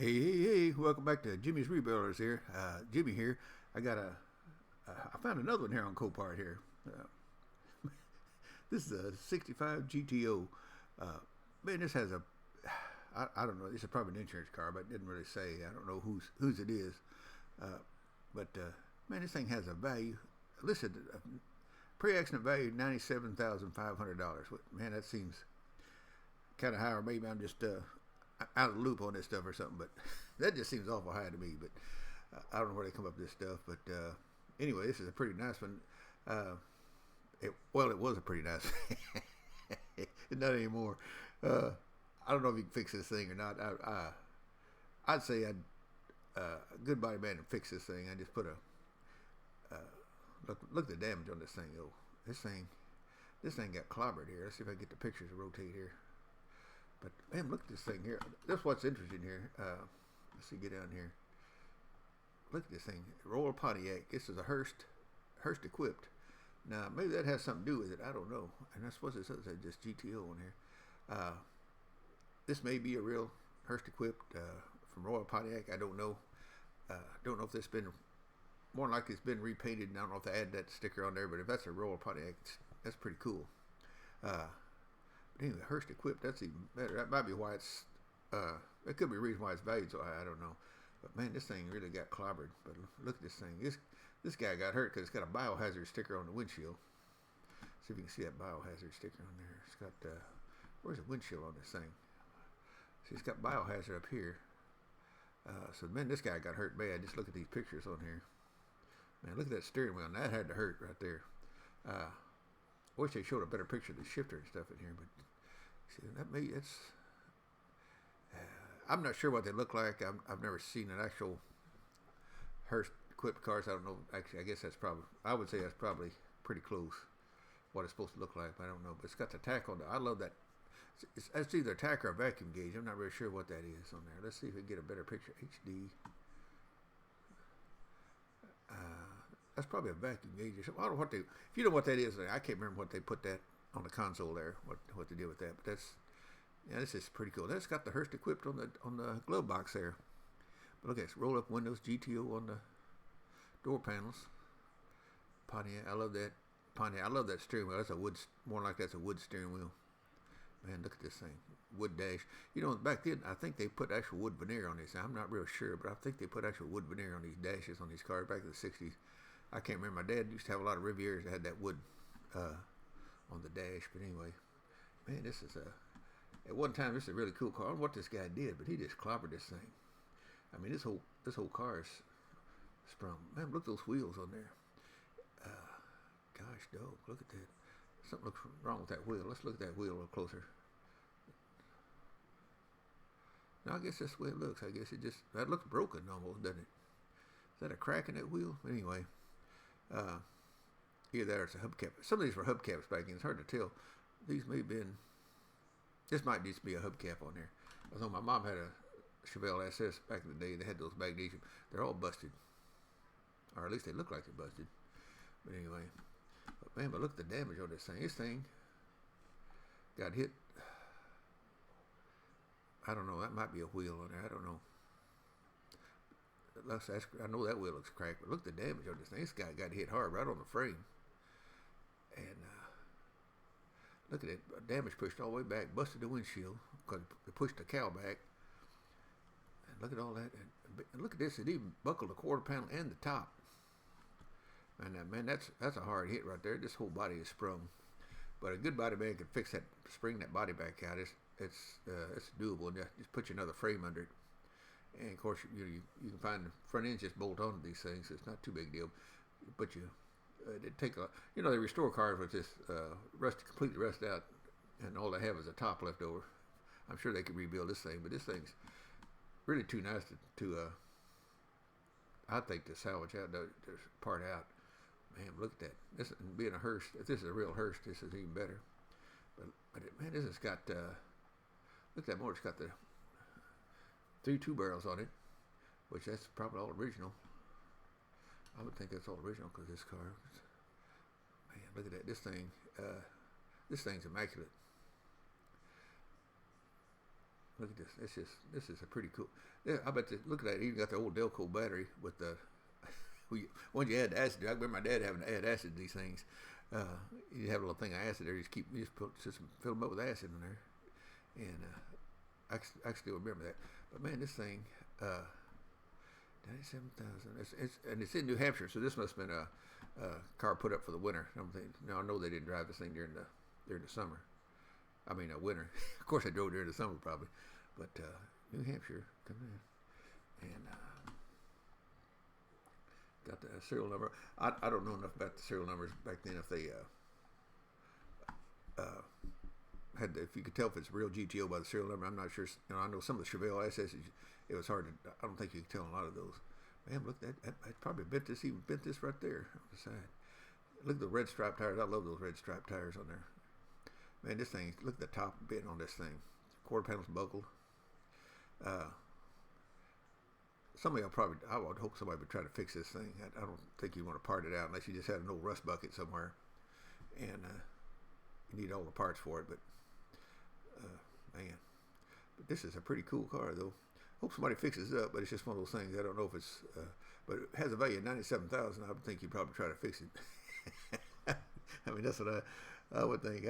Hey, welcome back to Jimmy's Rebuilders here. Jimmy here. I found another one here on Copart here. This is a 65 GTO. Man, this has I don't know, this is probably an insurance car, but it didn't really say. I don't know whose it is. But man, this thing has a value, listed, pre-accident value $97,500. Man, that seems kind of high, or maybe I'm just out of the loop on this stuff or something, but that just seems awful high to me. But I don't know where they come up with this stuff. But anyway, this is a pretty nice one. It was a pretty nice not anymore. I don't know if you can fix this thing or not. I'd say a good body man to fix this thing. I just put a look at the damage on this thing though. This thing got clobbered here. Let's see if I can get the pictures to rotate here. But man, look at this thing here. That's what's interesting here. Let's see, get down here. Look at this thing, Royal Pontiac. This is a Hurst Equipped. Now maybe that has something to do with it. I don't know. And that's what it says. Just GTO on here. This may be a real Hurst Equipped from Royal Pontiac. I don't know. Don't know if this been more than likely it's been repainted. And I don't know if they add that sticker on there. But if that's a Royal Pontiac, that's pretty cool. But anyway, Hurst Equipped, that's even better. That might be why it's, that could be a reason why it's valued so high, I don't know. But man, this thing really got clobbered. But look at this thing. This guy got hurt because it's got a biohazard sticker on the windshield. See if you can see that biohazard sticker on there. It's got, where's the windshield on this thing? See, it's got biohazard up here. So man, this guy got hurt bad. Just look at these pictures on here. Man, look at that steering wheel. That had to hurt right there. Wish they showed a better picture of the shifter and stuff in here, but see, I'm not sure what they look like. I've never seen an actual Hurst equipped cars. I don't know. Actually, I guess I would say that's probably pretty close what it's supposed to look like. But I don't know. But it's got the tack on I love that. It's either a tack or a vacuum gauge. I'm not really sure what that is on there. Let's see if we can get a better picture. HD. That's probably a vacuum gauge or something. I don't know what if you know what that is, I can't remember what they put that on the console there, what they did with that. But this is pretty cool. That's got the Hurst Equipped on the glove box there. But look at this, roll up windows, GTO on the door panels. Pontiac, I love that. Pontiac, I love that steering wheel. That's that's a wood steering wheel. Man, look at this thing. Wood dash. You know, back then, I think they put actual wood veneer on these. I'm not real sure, but I think they put actual wood veneer on these dashes on these cars back in the 60s. I can't remember. My dad used to have a lot of Rivieras that had that wood on the dash. But anyway, man, this is at one time, this is a really cool car. I don't know what this guy did, but he just clobbered this thing. I mean, this whole car is sprung. Man, look at those wheels on there. Gosh, dog, look at that. Something looks wrong with that wheel. Let's look at that wheel a little closer. Now, I guess that's the way it looks. I guess that looks broken almost, doesn't it? Is that a crack in that wheel? Anyway, either that or it's a hubcap. Some of these were hubcaps back then. It's hard to tell. These may have been, this might just be a hubcap on there. I know my mom had a Chevelle SS back in the day. They had those magnesium. They're all busted. Or at least they look like they're busted. But anyway. But man, but look at the damage on this thing. This thing got hit. I don't know. That might be a wheel on there. I don't know. I know that wheel looks cracked, but look at the damage on this thing. This guy got hit hard right on the frame. And look at it. Damage pushed all the way back. Busted the windshield because it pushed the cowl back. And look at all that. And look at this. It even buckled the quarter panel and the top. And man, that's a hard hit right there. This whole body is sprung. But a good body man can fix that, spring that body back out. It's doable. And just put you another frame under it. And of course, you can find the front ends just bolt onto these things. It's not too big a deal. But it take they restore cars with this completely rusted out, and all they have is a top left over. I'm sure they could rebuild this thing, but this thing's really too nice to I think to salvage out the part out. Man, look at that. This being a Hurst. If this is a real Hurst, this is even better. But man, this has got look at that motor. It's got the 3 2-barrels on it, which that's probably all original. I would think that's all original because this car. Man, look at that. This thing's immaculate. Look at this. This is a pretty cool. Yeah, I bet. Look at that. You got the old Delco battery with the. Once you add acid, I remember my dad having to add acid to these things. You have a little thing of acid there. You just fill them up with acid in there, and I still remember that. But man, this thing, 97,000. It's in New Hampshire, so this must have been a car put up for the winter. Now I know they didn't drive this thing during the summer. I mean, winter. Of course, I drove during the summer probably, but New Hampshire, come in, and got the serial number. I don't know enough about the serial numbers back then. If they if you could tell if it's a real GTO by the serial number, I'm not sure. I know some of the Chevelle SS. It was hard to. I don't think you could tell a lot of those. Man, look, that probably bent this right there on the side. Look at the red striped tires. I love those red striped tires on there. Man, this thing, look at the top bit on this thing. Quarter panels buckled. Somebody I would hope somebody would try to fix this thing. I don't think you want to part it out unless you just had an old rust bucket somewhere. And you need all the parts for it. But, man. But this is a pretty cool car, though. Hope somebody fixes it up, but it's just one of those things. I don't know if it's, but it has a value of $97,000. I would think you'd probably try to fix it. I mean, that's what I would think.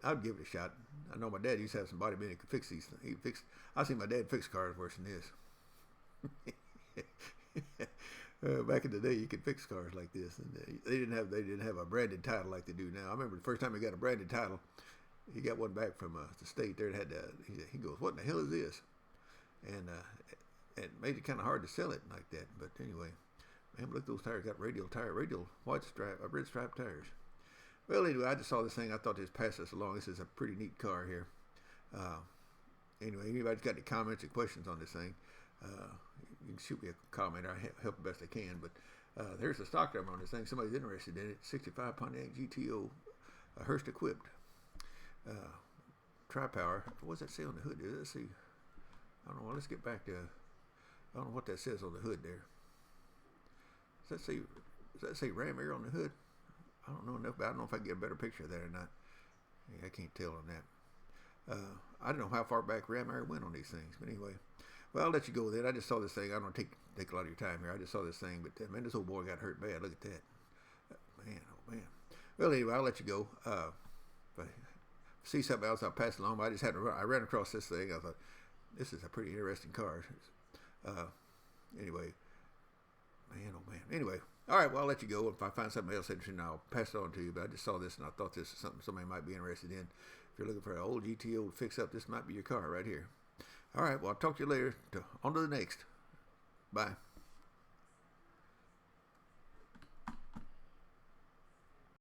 I'd give it a shot. I know my dad used to have somebody that could fix these things. I've seen my dad fix cars worse than this. Back in the day, you could fix cars like this, and they didn't have a branded title like they do now. I remember the first time he got a branded title, he got one back from the state there. That had he goes, "What in the hell is this?" And it made it kind of hard to sell it like that. But anyway, man, look, those tires got radial red striped tires. Well, anyway, I just saw this thing. I thought just pass this along. This is a pretty neat car here. Anyway, anybody's got any comments or questions on this thing, you can shoot me a comment. I help the best I can. But there's the stock number on this thing. Somebody's interested in it. 65 Pontiac GTO, Hurst Equipped. Tri-power. What does that say on the hood? Let's see. I don't know. Let's get back to. I don't know what that says on the hood there. Does that say ram air on the hood? I don't know enough, but I don't know if I can get a better picture of that or not. Yeah, I can't tell on that. I don't know how far back ram air went on these things, but anyway. Well, I'll let you go with it. I just saw this thing. I don't want to take a lot of your time here. I just saw this thing, but man, this old boy got hurt bad. Look at that. Man, oh man. Well, anyway, I'll let you go. If I see something else, I'll pass it along. But I ran across this thing. I thought, this is a pretty interesting car. Anyway, man, oh man. Anyway, all right, well, I'll let you go. If I find something else interesting, I'll pass it on to you. But I just saw this, and I thought this is something somebody might be interested in. If you're looking for an old GTO to fix up, this might be your car right here. All right, well, I'll talk to you later. On to the next. Bye.